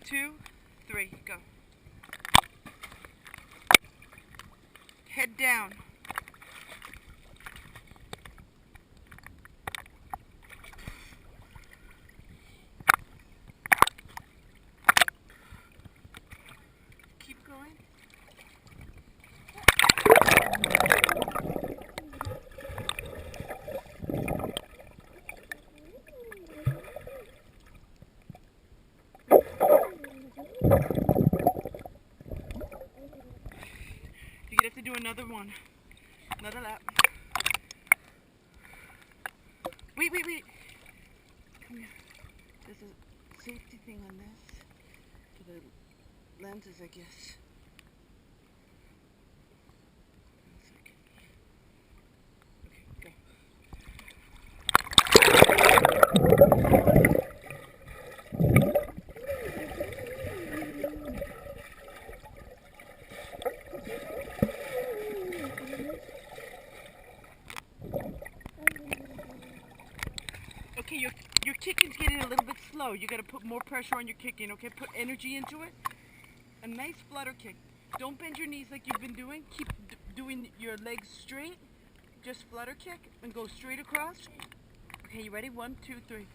2, 3, go. Head down. Keep going. You're gonna have to do another one. Another lap. Wait. Come here. There's a safety thing on this. For the lenses, I guess. One second. Okay, go. Okay, your kicking's getting a little bit slow. You gotta put more pressure on your kicking, okay? Put energy into it. A nice flutter kick. Don't bend your knees like you've been doing. Keep doing your legs straight. Just flutter kick and go straight across. Okay, you ready? 1, 2, 3.